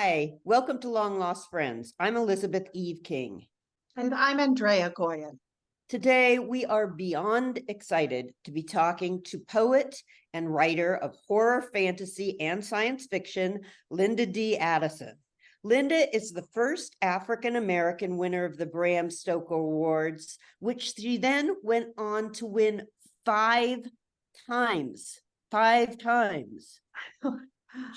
Hi, welcome to Long Lost Friends. I'm Elizabeth Eve King. And I'm Andrea Goyan. Today, we are beyond excited to be talking to poet and writer of horror, fantasy, and science fiction, Linda D. Addison. Linda is the first African-American winner of the Bram Stoker Awards, which she then went on to win five times.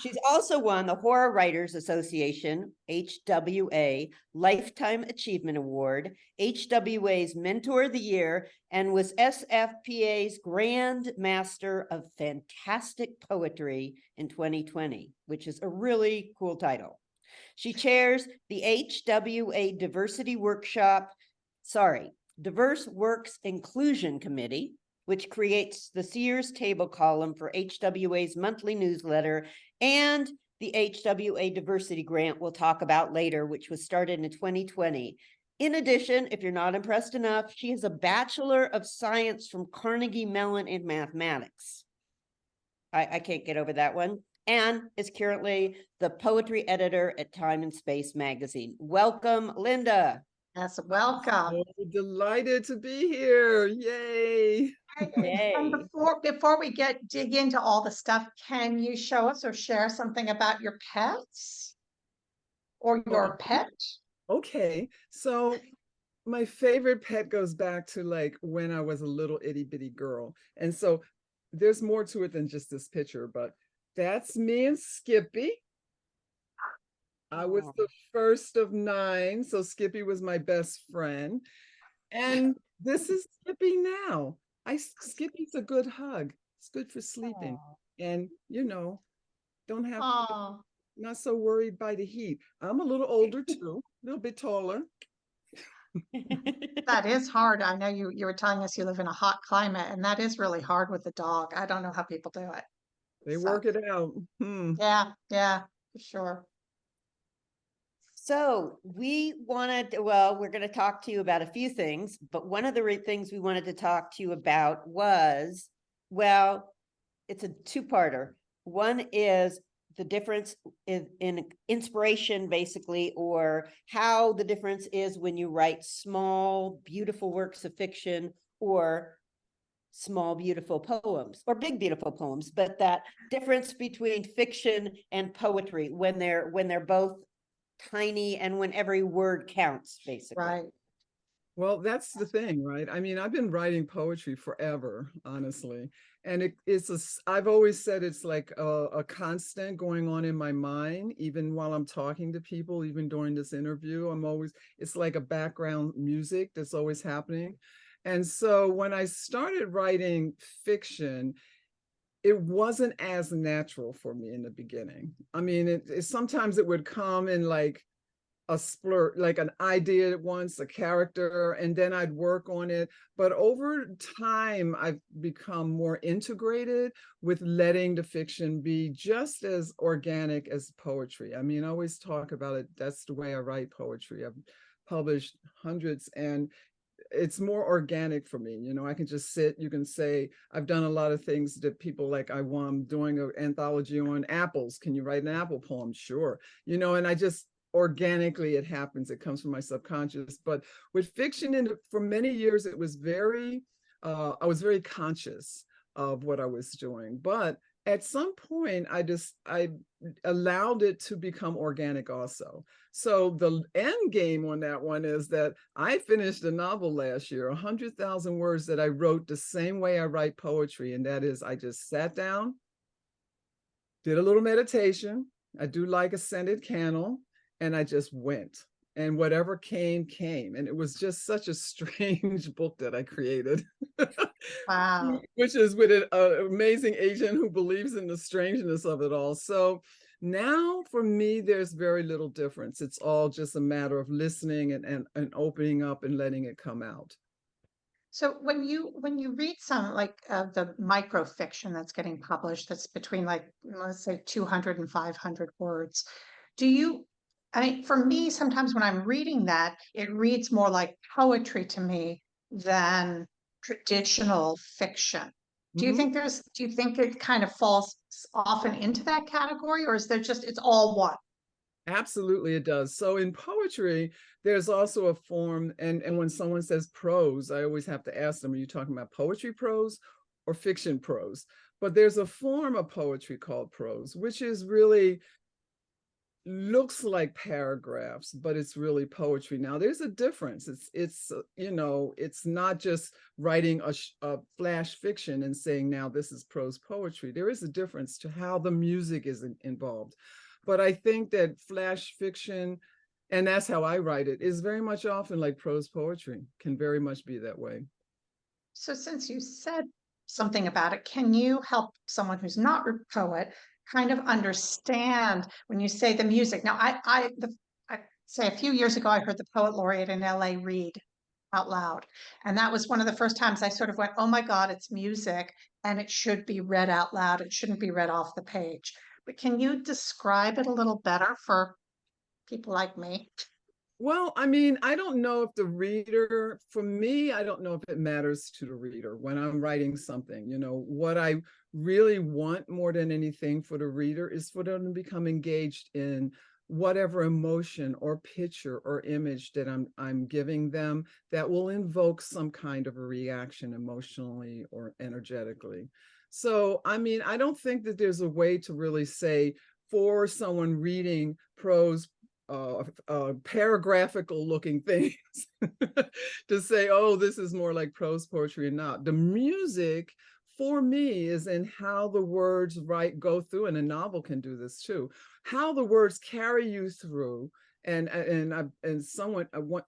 She's also won the Horror Writers Association, HWA, Lifetime Achievement Award, HWA's Mentor of the Year, and was SFPA's Grand Master of Fantastic Poetry in 2020, which is a really cool title. She chairs the HWA Diverse Works Inclusion Committee, which creates the Sears Table column for HWA's monthly newsletter, and the HWA Diversity Grant we'll talk about later, which was started in 2020. In addition, if you're not impressed enough, she has a Bachelor of Science from Carnegie Mellon in mathematics. I can't get over that one. And is currently the poetry editor at Time and Space magazine. Welcome, Linda. Yes, welcome. So delighted to be here. Yay. And before we dig into all the stuff, can you show us or share something about your pets or your pet? Okay, so my favorite pet goes back to like when I was a little itty bitty girl. And so there's more to it than just this picture, but that's me and Skippy. I was the first of 9, so Skippy was my best friend. And this is Skippy now. Skippy's a good hug. It's good for sleeping. And, don't have to, not so worried by the heat. I'm a little older too, a little bit taller. That is hard. I know you were telling us you live in a hot climate, and that is really hard with the dog. I don't know how people do it. They work it out. Yeah, for sure. So we're going to talk to you about a few things, but one of the things we wanted to talk to you about was, it's a two-parter. One is the difference in inspiration, basically, or how the difference is when you write small, beautiful works of fiction or small, beautiful poems or big, beautiful poems, but that difference between fiction and poetry when they're both tiny and when every word counts, basically. Right. Well, that's the thing, right? I mean, I've been writing poetry forever, honestly. And I've always said it's like a constant going on in my mind, even while I'm talking to people, even during this interview, it's like a background music that's always happening. And so when I started writing fiction, it wasn't as natural for me in the beginning. I mean, sometimes it would come in like a splurt, like an idea at once, a character, and then I'd work on it. But over time, I've become more integrated with letting the fiction be just as organic as poetry. I mean, I always talk about it. That's the way I write poetry. I've published hundreds, and it's more organic for me. I can just sit, you can say, I've done a lot of things that people like, I'm doing an anthology on apples. Can you write an apple poem? Sure. And I just organically, it happens. It comes from my subconscious. But with fiction, for many years, it was I was very conscious of what I was doing. But at some point, I allowed it to become organic also. So the end game on that one is that I finished a novel last year, 100,000 words that I wrote the same way I write poetry. And that is, I just sat down, did a little meditation. I do like a scented candle, and I just went. And whatever came. And it was just such a strange book that I created. Wow. Which is with an amazing agent who believes in the strangeness of it all. So now for me, there's very little difference. It's all just a matter of listening and opening up and letting it come out. So when you read some like the microfiction that's getting published, that's between like, let's say 200 and 500 words, for me, sometimes when I'm reading that, it reads more like poetry to me than traditional fiction. Do you think it kind of falls often into that category, or is there it's all one? Absolutely, it does. So in poetry, there's also a form, and when someone says prose, I always have to ask them, are you talking about poetry prose or fiction prose? But there's a form of poetry called prose, which is really looks like paragraphs, but it's really poetry. Now, there's a difference. It's not just writing a flash fiction and saying, now this is prose poetry. There is a difference to how the music is involved. But I think that flash fiction, and that's how I write it, is very much often like prose poetry, can very much be that way. So since you said something about it, can you help someone who's not a poet kind of understand when you say the music? Now, I say a few years ago, I heard the poet laureate in LA read out loud. And that was one of the first times I sort of went, oh my God, it's music and it should be read out loud. It shouldn't be read off the page. But can you describe it a little better for people like me? Well, I mean, I don't know if the reader, for me, I don't know if it matters to the reader when I'm writing something. What I really want more than anything for the reader is for them to become engaged in whatever emotion or picture or image that I'm giving them that will invoke some kind of a reaction emotionally or energetically. So, I mean, I don't think that there's a way to really say for someone reading prose paragraphical looking things to say, oh, this is more like prose poetry or not. The music for me is in how the words go through, and a novel can do this too, how the words carry you through. And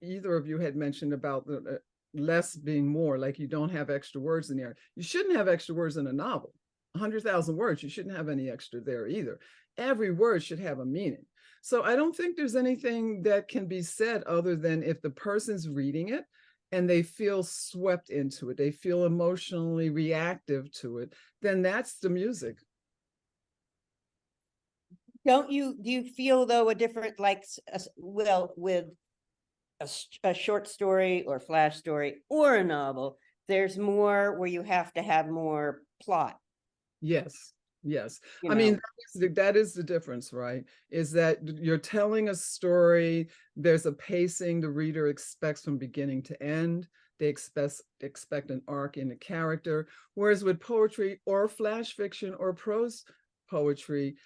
either of you had mentioned about the less being more, like you don't have extra words in there. You shouldn't have extra words in a novel. 100,000 words, you shouldn't have any extra there either. Every word should have a meaning. So I don't think there's anything that can be said other than if the person's reading it and they feel swept into it, they feel emotionally reactive to it, then that's the music. Do you feel though a different, like, with a short story or flash story or a novel, there's more where you have to have more plot? Yes. Yes. You I mean, know. that is the difference, right? Is that you're telling a story, there's a pacing the reader expects from beginning to end. They expect an arc in the character. Whereas with poetry or flash fiction or prose poetry,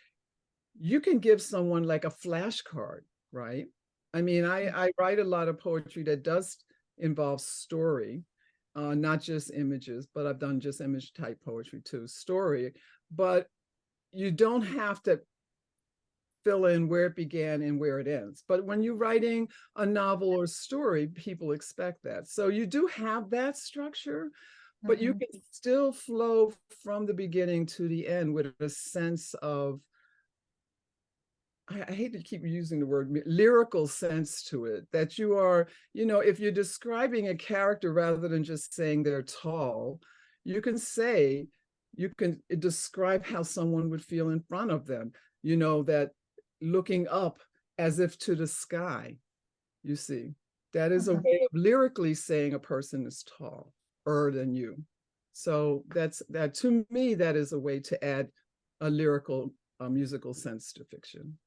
you can give someone like a flashcard, right? I mean, I write a lot of poetry that does involve story, not just images, but I've done just image type poetry too, story. But you don't have to fill in where it began and where it ends. But when you're writing a novel or story, people expect that. So you do have that structure, but you can still flow from the beginning to the end with a sense of, I hate to keep using the word lyrical sense to it, that you are, if you're describing a character rather than just saying they're tall, you can describe how someone would feel in front of them, that looking up as if to the sky, you see, that is a way of lyrically saying a person is taller than you. So that to me, that is a way to add a lyrical, musical sense to fiction.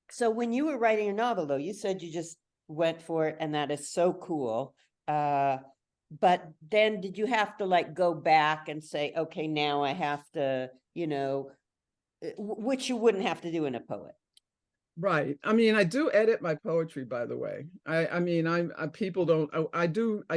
So when you were writing a novel, though, you said you just went for it, and that is so cool. But then did you have to like go back and say, okay, now I have to, which you wouldn't have to do in a poet? Right. I mean, I do edit my poetry, by the way. I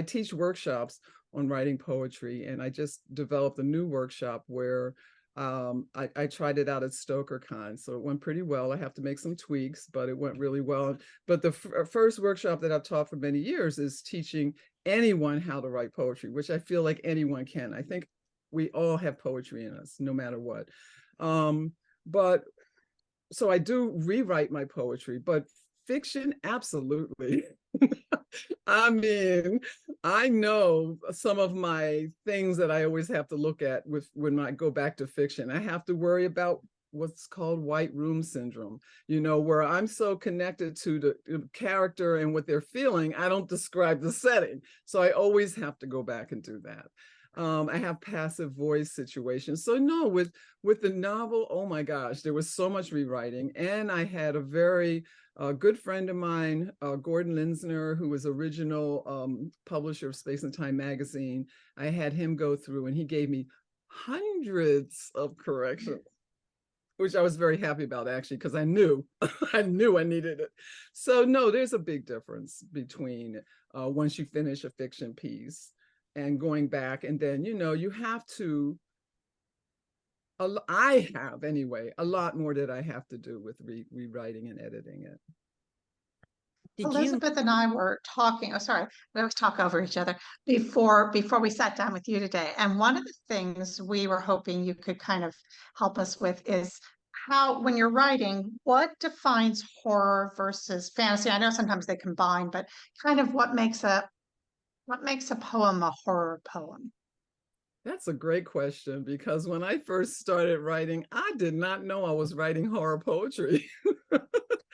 teach workshops on writing poetry, and I just developed a new workshop where I tried it out at StokerCon, so it went pretty well. I have to make some tweaks, but it went really well. But the first workshop that I've taught for many years is teaching anyone how to write poetry, which I feel like anyone can. I think we all have poetry in us, no matter what. But so I do rewrite my poetry, but fiction, absolutely. I mean, I know some of my things that I always have to look at when I go back to fiction. I have to worry about what's called white room syndrome, where I'm so connected to the character and what they're feeling, I don't describe the setting. So I always have to go back and do that. I have passive voice situations. So no, with the novel, oh my gosh, there was so much rewriting, and I had a very a good friend of mine, Gordon Linsner, who was original publisher of Space and Time magazine. I had him go through and he gave me hundreds of corrections, which I was very happy about, actually, because I knew I needed it. So no, there's a big difference between once you finish a fiction piece and going back, and then, you have to, I have anyway, a lot more that I have to do with rewriting and editing it. Did you, Elizabeth and I were talking, oh, sorry, we always talk over each other before we sat down with you today. And one of the things we were hoping you could kind of help us with is how, when you're writing, what defines horror versus fantasy? I know sometimes they combine, but kind of what makes a poem a horror poem? That's a great question, because when I first started writing, I did not know I was writing horror poetry.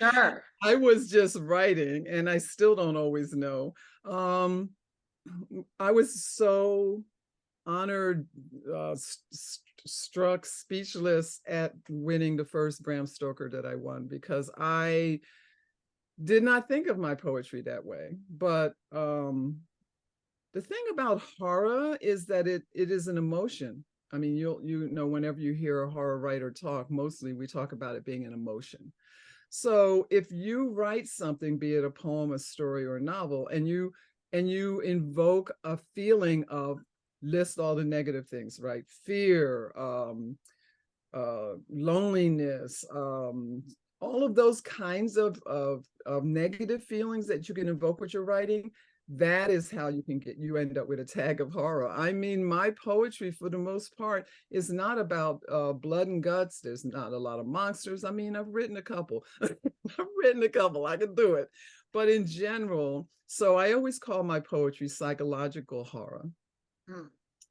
Sure. I was just writing, and I still don't always know. I was so honored, struck speechless at winning the first Bram Stoker that I won, because I did not think of my poetry that way. But the thing about horror is that it is an emotion. I mean, whenever you hear a horror writer talk, mostly we talk about it being an emotion. So if you write something, be it a poem, a story, or a novel, and you invoke a feeling of, list all the negative things, right? Fear, loneliness, all of those kinds of negative feelings that you can invoke with your writing, that is how you end up with a tag of horror. I mean, my poetry, for the most part, is not about blood and guts. There's not a lot of monsters. I mean, I've written a couple. I can do it. But in general, so I always call my poetry psychological horror,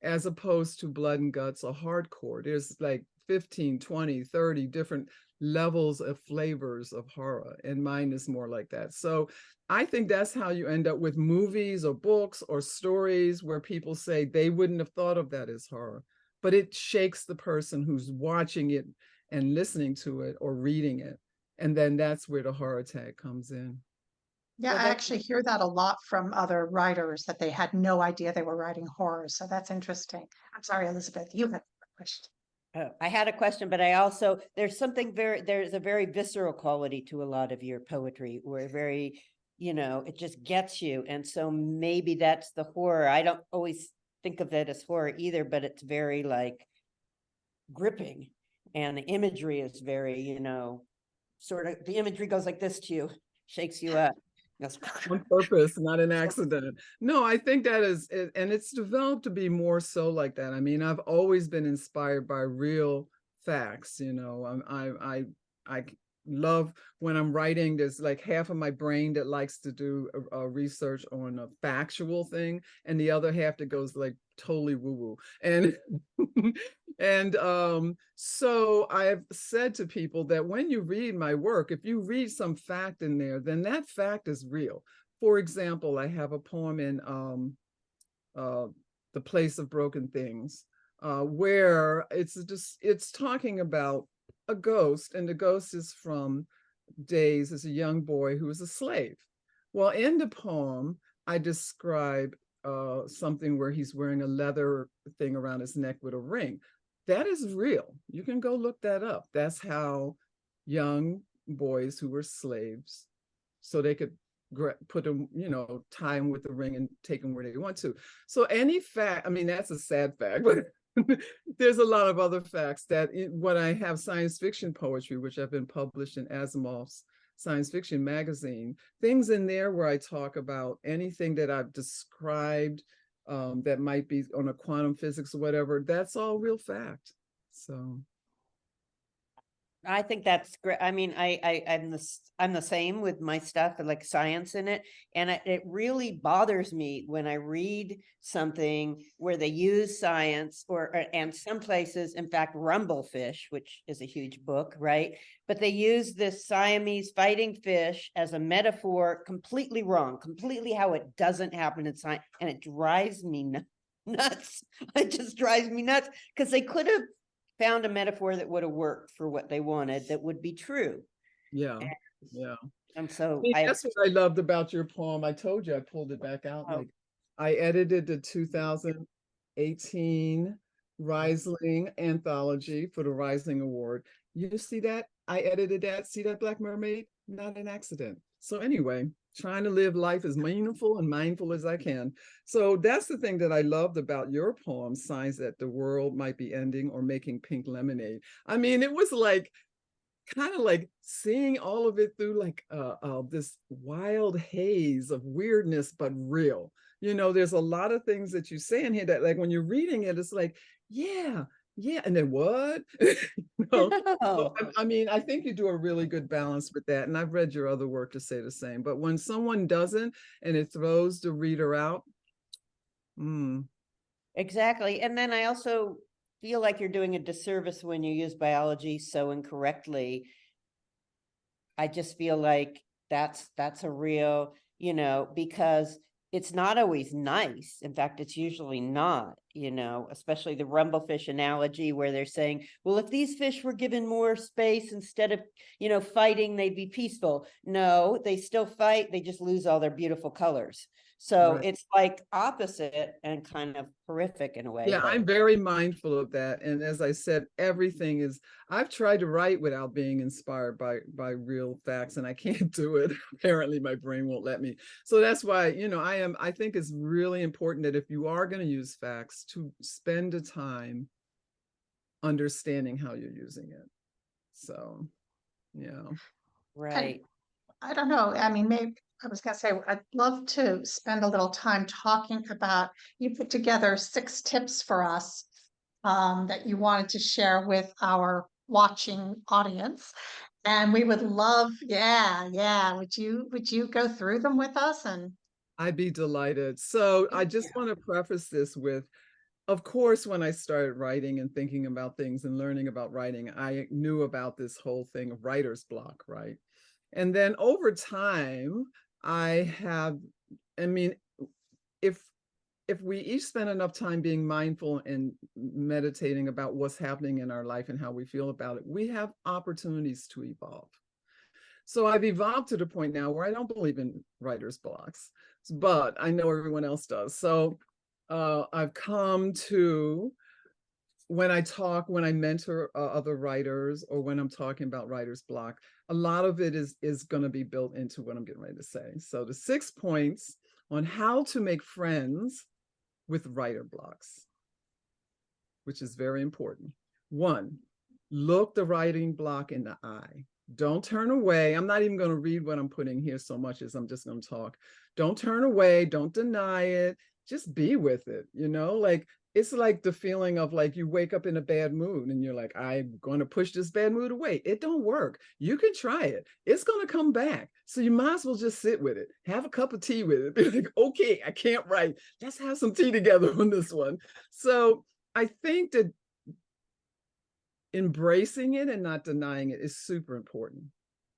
as opposed to blood and guts or hardcore. There's like 15, 20, 30 different levels of flavors of horror, and mine is more like that. So I think that's how you end up with movies or books or stories where people say they wouldn't have thought of that as horror, but it shakes the person who's watching it and listening to it or reading it. And then that's where the horror tag comes in. Yeah, I actually hear that a lot from other writers, that they had no idea they were writing horror. So that's interesting. I'm sorry, Elizabeth, you had a question. oh, I had a question, but there's a very visceral quality to a lot of your poetry, where very, it just gets you. And so maybe that's the horror. I don't always think of it as horror either, but it's very like gripping, and the imagery is very, sort of, the imagery goes like this to you, shakes you up. On purpose, not an accident. No, I think that is, and it's developed to be more so like that. I mean, I've always been inspired by real facts. I love when I'm writing. There's like half of my brain that likes to do research on a factual thing, and the other half that goes like totally woo-woo. And so I've said to people that when you read my work, if you read some fact in there, then that fact is real. For example, I have a poem in The Place of Broken Things, where it's talking about a ghost, and the ghost is from days as a young boy who was a slave. Well, in the poem, I describe something where he's wearing a leather thing around his neck with a ring. That is real. You can go look that up. That's how young boys who were slaves, so they could put them, tie them with the ring and take them where they want to. So any fact, I mean, that's a sad fact, but there's a lot of other facts that when I have science fiction poetry, which have been published in Asimov's science fiction magazine, things in there where I talk about anything that I've described that might be on a quantum physics or whatever, that's all real fact. So I think that's great. I mean, I'm the same with my stuff, like science in it. And it really bothers me when I read something where they use science and some places, in fact, Rumblefish, which is a huge book, right? But they use this Siamese fighting fish as a metaphor, completely wrong, completely how it doesn't happen in science. And it drives me nuts. It just drives me nuts, because they could have found a metaphor that would have worked for what they wanted, that would be true. yeah. And so That's what I loved about your poem. I told you I pulled it back out. Oh. Like I edited the 2018 Rising anthology for the Rising Award. You see that? I edited that. See that Black Mermaid? Not an accident. So anyway, trying to live life as meaningful and mindful as I can. So that's the thing that I loved about your poem, Signs That the World Might Be Ending or Making Pink Lemonade. I mean, it was like kind of like seeing all of it through like this wild haze of weirdness, but real. You know, there's a lot of things that you say in here that like when you're reading it, it's like, yeah, and then what? So, I mean, I think you do a really good balance with that. And I've read your other work to say the same. But when someone doesn't and it throws the reader out, Exactly. And then I also feel like you're doing a disservice when you use biology so incorrectly. I just feel like that's a real, because it's not always nice. In fact, it's usually not, especially the rumblefish analogy where they're saying, well, if these fish were given more space instead of, fighting, they'd be peaceful. No, they still fight. They just lose all their beautiful colors. So right. it's like opposite and kind of horrific in a way. Yeah, but I'm very mindful of that. And as I said, everything is, I've tried to write without being inspired by real facts, and I can't do it. Apparently my brain won't let me. So that's why, I think it's really important that if you are going to use facts, to spend the time understanding how you're using it. So, yeah. right. I don't know. I mean, maybe I was going to say, I'd love to spend a little time talking about, you put together 6 tips for us that you wanted to share with our watching audience. And we would love, yeah. Would you go through them with us? And I'd be delighted. So I just want to preface this with, of course, when I started writing and thinking about things and learning about writing, I knew about this whole thing of writer's block, right? And then over time, if we each spend enough time being mindful and meditating about what's happening in our life and how we feel about it, we have opportunities to evolve. So I've evolved to the point now where I don't believe in writer's blocks, but I know everyone else does. So I've come to, when I mentor other writers, or when I'm talking about writer's block, a lot of it is going to be built into what I'm getting ready to say. So the 6 points on how to make friends with writer blocks, which is very important. 1, look the writing block in the eye. Don't turn away. I'm not even going to read what I'm putting here so much as I'm just going to talk. Don't turn away. Don't deny it. Just be with it. Like, it's like the feeling of like you wake up in a bad mood and you're like, I'm going to push this bad mood away. It don't work. You can try it. It's going to come back. So you might as well just sit with it. Have a cup of tea with it. Be like, okay, I can't write. Let's have some tea together on this one. So I think that embracing it and not denying it is super important,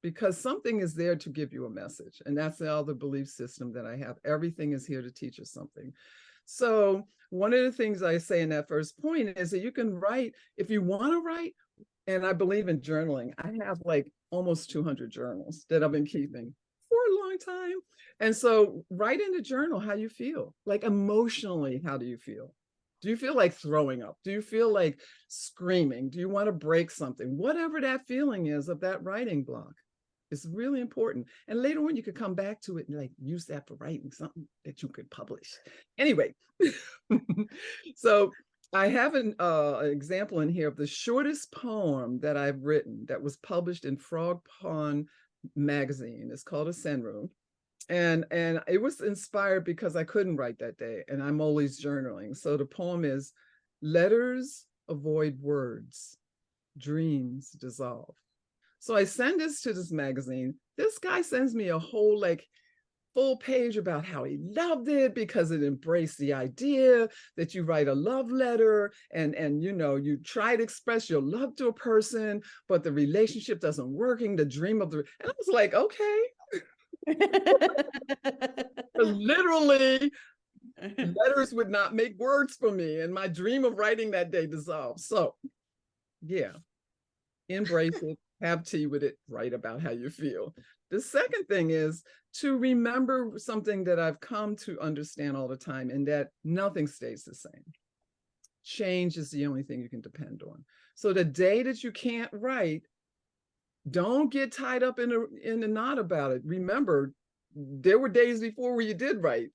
because something is there to give you a message. And that's the other belief system that I have. Everything is here to teach us something. So one of the things I say in that first point is that you can write if you want to write. And I believe in journaling. I have like almost 200 journals that I've been keeping for a long time. And so write in the journal how you feel, like emotionally. How do you feel? Do you feel like throwing up? Do you feel like screaming? Do you want to break something? Whatever that feeling is of that writing block. It's really important. And later on, you could come back to it and like use that for writing something that you could publish. Anyway, so I have an example in here of the shortest poem that I've written that was published in Frog Pond magazine. It's called A Senru. And it was inspired because I couldn't write that day and I'm always journaling. So the poem is, letters avoid words, dreams dissolve. So I send this to this magazine. This guy sends me a whole like full page about how he loved it because it embraced the idea that you write a love letter and you try to express your love to a person, but the relationship doesn't working, the dream of the, and I was like, okay. Literally, letters would not make words for me, and my dream of writing that day dissolved. So yeah, embrace it, have tea with it, write about how you feel. The second thing is to remember something that I've come to understand all the time, and that nothing stays the same. Change is the only thing you can depend on. So the day that you can't write, don't get tied up in a knot about it. Remember, there were days before where you did write.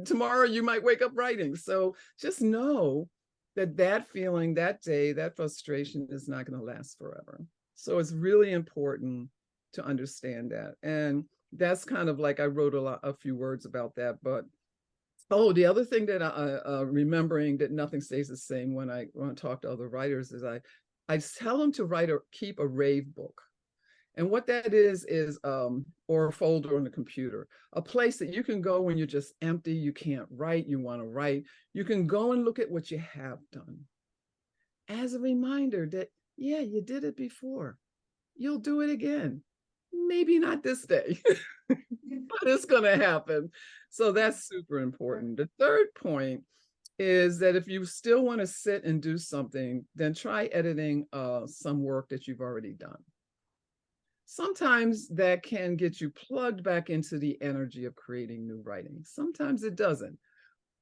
Tomorrow you might wake up writing. So just know that that feeling, that day, that frustration is not going to last forever. So it's really important to understand that. And that's kind of like, I wrote a few words about that, but oh, the other thing that remembering that nothing stays the same when I talk to other writers is I tell them to keep a rave book. And what that is or a folder on the computer, a place that you can go when you're just empty, you can't write, you want to write. You can go and look at what you have done as a reminder that, yeah, you did it before. You'll do it again. Maybe not this day, but it's going to happen. So that's super important. The third point is that if you still want to sit and do something, then try editing some work that you've already done. Sometimes that can get you plugged back into the energy of creating new writing. Sometimes it doesn't.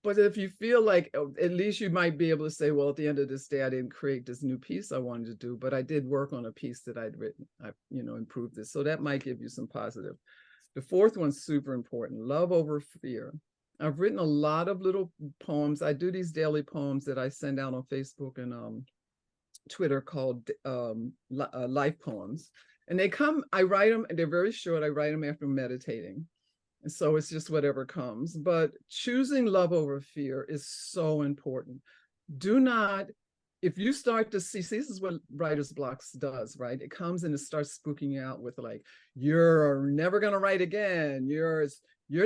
But if you feel like, at least you might be able to say, well, at the end of this day, I didn't create this new piece I wanted to do, but I did work on a piece that I'd written. I, improved this. So that might give you some positive. The fourth one's super important, love over fear. I've written a lot of little poems. I do these daily poems that I send out on Facebook and Twitter called life poems. And I write them, and they're very short. I write them after meditating. And so it's just whatever comes. But choosing love over fear is so important. Do not, if you start to see, this is what writer's blocks does, right? It comes and it starts spooking you out with like, you're never going to write again. You're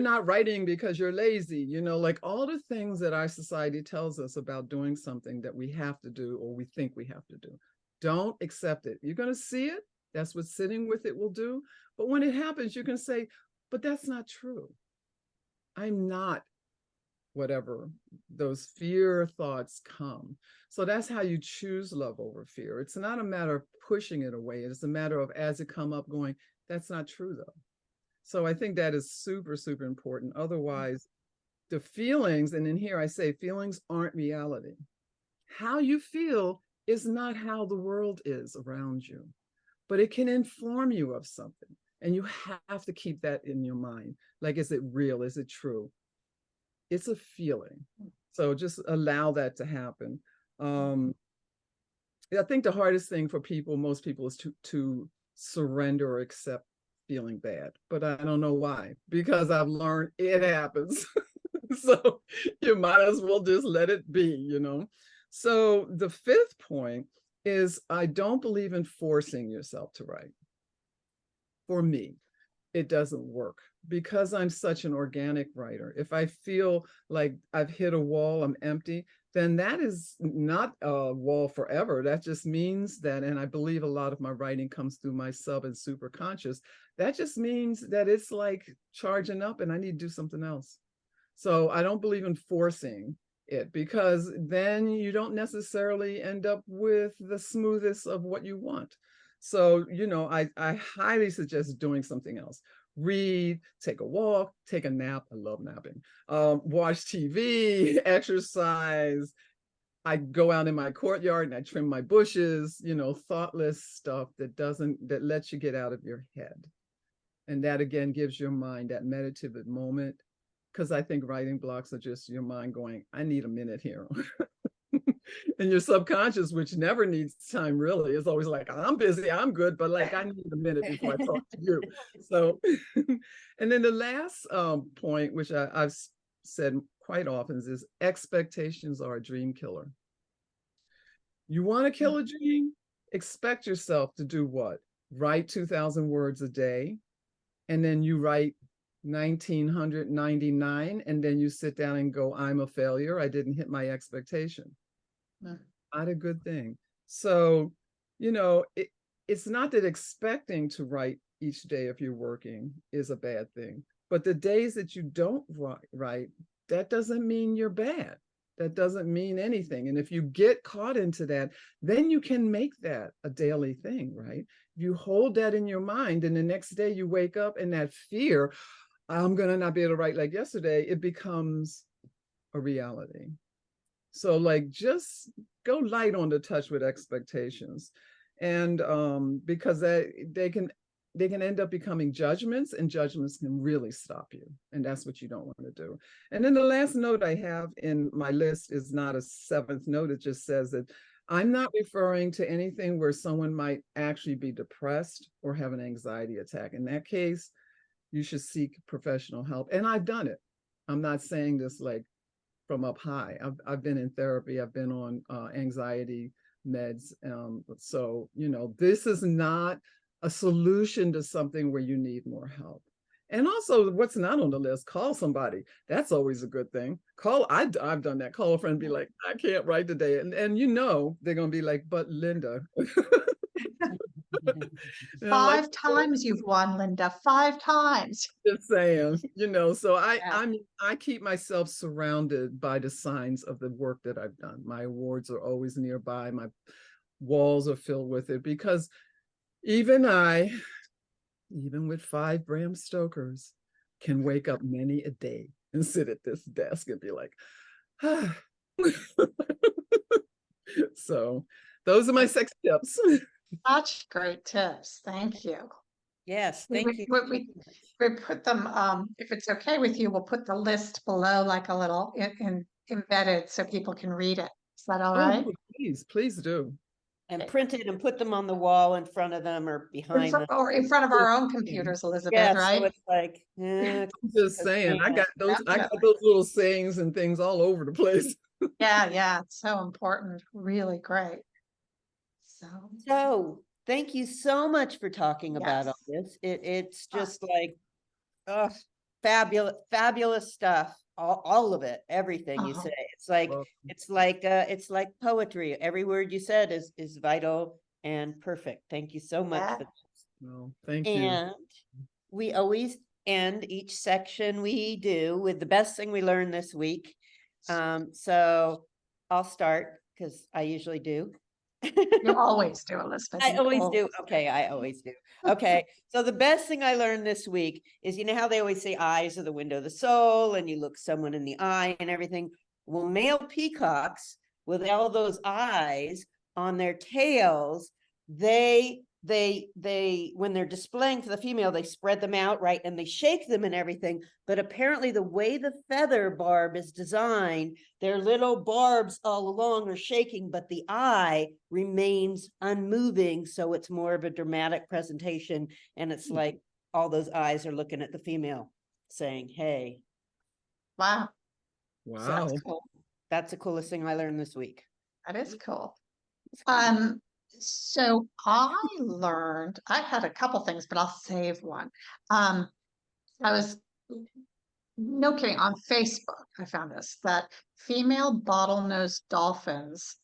not writing because you're lazy, like all the things that our society tells us about doing something that we have to do or we think we have to do. Don't accept it. You're going to see it. That's what sitting with it will do. But when it happens, you can say, but that's not true. I'm not whatever those fear thoughts come. So that's how you choose love over fear. It's not a matter of pushing it away. It's a matter of, as it come up, going, that's not true though. So I think that is super, super important. Otherwise, the feelings, and in here I say feelings aren't reality. How you feel is not how the world is around you, but it can inform you of something. And you have to keep that in your mind. Like, is it real? Is it true? It's a feeling. So just allow that to happen. I think the hardest thing for most people is to surrender or accept feeling bad. But I don't know why, because I've learned it happens. So you might as well just let it be, So the fifth point is I don't believe in forcing yourself to write. For me, it doesn't work because I'm such an organic writer. If I feel like I've hit a wall, I'm empty, then that is not a wall forever. That just means that, and I believe a lot of my writing comes through my sub and super conscious. That just means that it's like charging up and I need to do something else. So I don't believe in forcing it because then you don't necessarily end up with the smoothest of what you want. So, I highly suggest doing something else. Read, take a walk, take a nap. I love napping. Watch TV, exercise. I go out in my courtyard and I trim my bushes, thoughtless stuff that lets you get out of your head. And that again gives your mind that meditative moment. Because I think writing blocks are just your mind going, I need a minute here. And your subconscious, which never needs time really, is always like, I'm busy, I'm good, but like I need a minute before I talk to you. So, and then the last point, which I've said quite often, is expectations are a dream killer. You want to kill a dream? Expect yourself to do what? Write 2,000 words a day, and then you write 1,999, and then you sit down and go, I'm a failure. I didn't hit my expectation. Not a good thing. So, it's not that expecting to write each day if you're working is a bad thing, but the days that you don't write, that doesn't mean you're bad. That doesn't mean anything. And if you get caught into that, then you can make that a daily thing, right? you hold that in your mind, and the next day you wake up and that fear, I'm gonna not be able to write like yesterday, it becomes a reality. So like just go light on the touch with expectations. And because they can end up becoming judgments, and judgments can really stop you. And that's what you don't want to do. And then the last note I have in my list is not a seventh note. It just says that I'm not referring to anything where someone might actually be depressed or have an anxiety attack. In that case, you should seek professional help. And I've done it. I'm not saying this like from up high. I've been in therapy. I've been on anxiety meds. So, you know, this is not a solution to something where you need more help. And also, what's not on the list, call somebody. That's always a good thing. I've done that. Call a friend and be like, I can't write today. And you know, they're going to be like, but Linda. Five like, times you've won, Linda. 5 times. Just saying, you know, so Yeah. I keep myself surrounded by the signs of the work that I've done. My awards are always nearby. My walls are filled with it, because even with 5 Bram Stokers, can wake up many a day and sit at this desk and be like, ah. So those are my 6 tips. Such great tips. Thank you. Yes, We- thank you. We put them, if it's okay with you, we'll put the list below like a little embedded so people can read it. Is that all right? Oh, please do. And print it and put them on the wall in front of them or behind them. Or in front of our own computers, Elizabeth, Yeah, so right? it's like, I'm just saying, I got those Definitely. little sayings and things all over the place. Yeah, it's so important. Really great. So thank you so much for talking about all Yes. this. It's just like, oh, fabulous stuff. All of it, everything you Uh-huh. say. It's like, Well, it's like poetry. Every word you said is vital and perfect. Thank you so much Yeah. for this. no, thank you. And we always end each section we do with the best thing we learned this week. So I'll start because I usually do. You always do, Elizabeth. I You always always do. Okay, I always do. Okay, so the best thing I learned this week is, you know how they always say eyes are the window of the soul, and you look someone in the eye and everything. Well, male peacocks with all those eyes on their tails, they when they're displaying for the female, they spread them out, right, and they shake them and everything. But apparently the way the feather barb is designed, their little barbs all along are shaking, but the eye remains unmoving, so it's more of a dramatic presentation. And it's like all those eyes are looking at the female saying, hey. Wow, Wow. So cool. That's the coolest thing I learned this week. that is cool. So I had a couple things, but I'll save one. I was, no kidding, on Facebook, I found this, that female bottlenose dolphins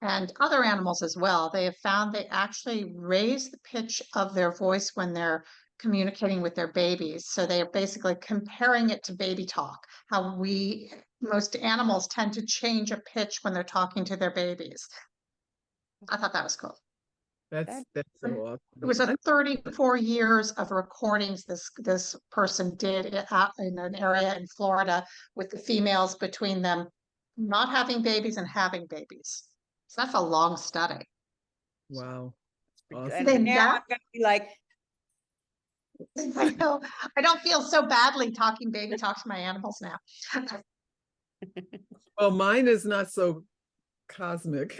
and other animals as well, they have found they actually raise the pitch of their voice when they're communicating with their babies. So they are basically comparing it to baby talk, how most animals tend to change a pitch when they're talking to their babies. I thought that was cool. That's so awesome. It was a 34 years of recordings this person did out in an area in Florida with the females between them not having babies and having babies. So that's a long study. Wow. And Awesome. Then now I'm that- gonna be like, I know, I don't feel so badly talking baby talk to my animals now. Well, mine is not so cosmic.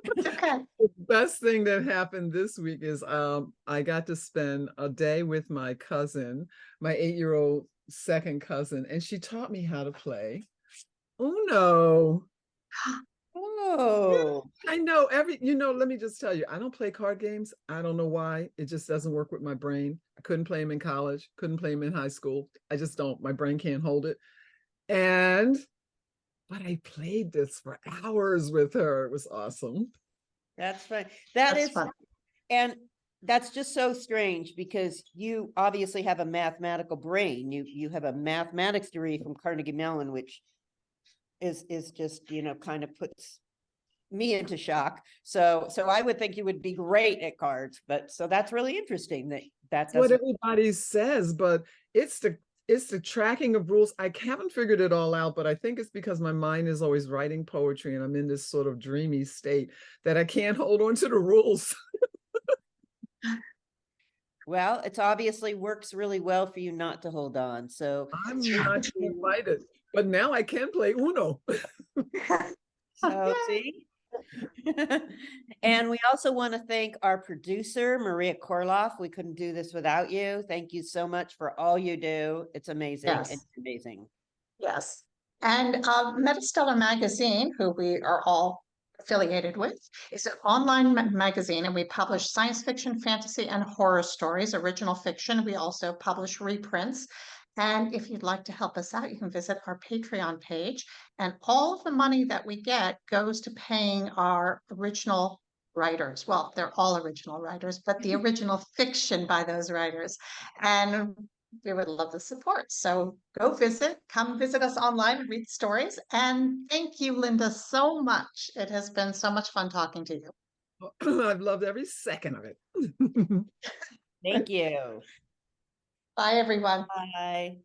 It's okay. The best thing that happened this week is I got to spend a day with my cousin, my 8-year-old second cousin, and she taught me how to play Uno. oh, I know let me just tell you, I don't play card games. I don't know why. It just doesn't work with my brain. I couldn't play them in college, couldn't play them in high school. I just don't. My brain can't hold it. But I played this for hours with her. It was awesome. that's fine. That's fun. And that's just so strange because you obviously have a mathematical brain. You have a mathematics degree from Carnegie Mellon, which is just, kind of puts me into shock. So I would think you would be great at cards, but so that's really interesting that That's what doesn't. everybody says, but it's the tracking of rules. I haven't figured it all out, but I think it's because my mind is always writing poetry and I'm in this sort of dreamy state that I can't hold on to the rules. Well, it's obviously works really well for you not to hold on. So I'm not invited, but now I can play Uno. so see. And we also want to thank our producer, Maria Korolov. We couldn't do this without you. Thank you so much for all you do. It's amazing. Yes. It's amazing. Yes. And MetaStellar Magazine, who we are all affiliated with, is an online magazine, and we publish science fiction, fantasy, and horror stories, original fiction. We also publish reprints. And if you'd like to help us out, you can visit our Patreon page. And all of the money that we get goes to paying our original writers. Well, they're all original writers, but the original fiction by those writers. And we would love the support. So come visit us online, read stories. And thank you, Linda, so much. It has been so much fun talking to you. I've loved every second of it. Thank you. Bye, everyone. Bye.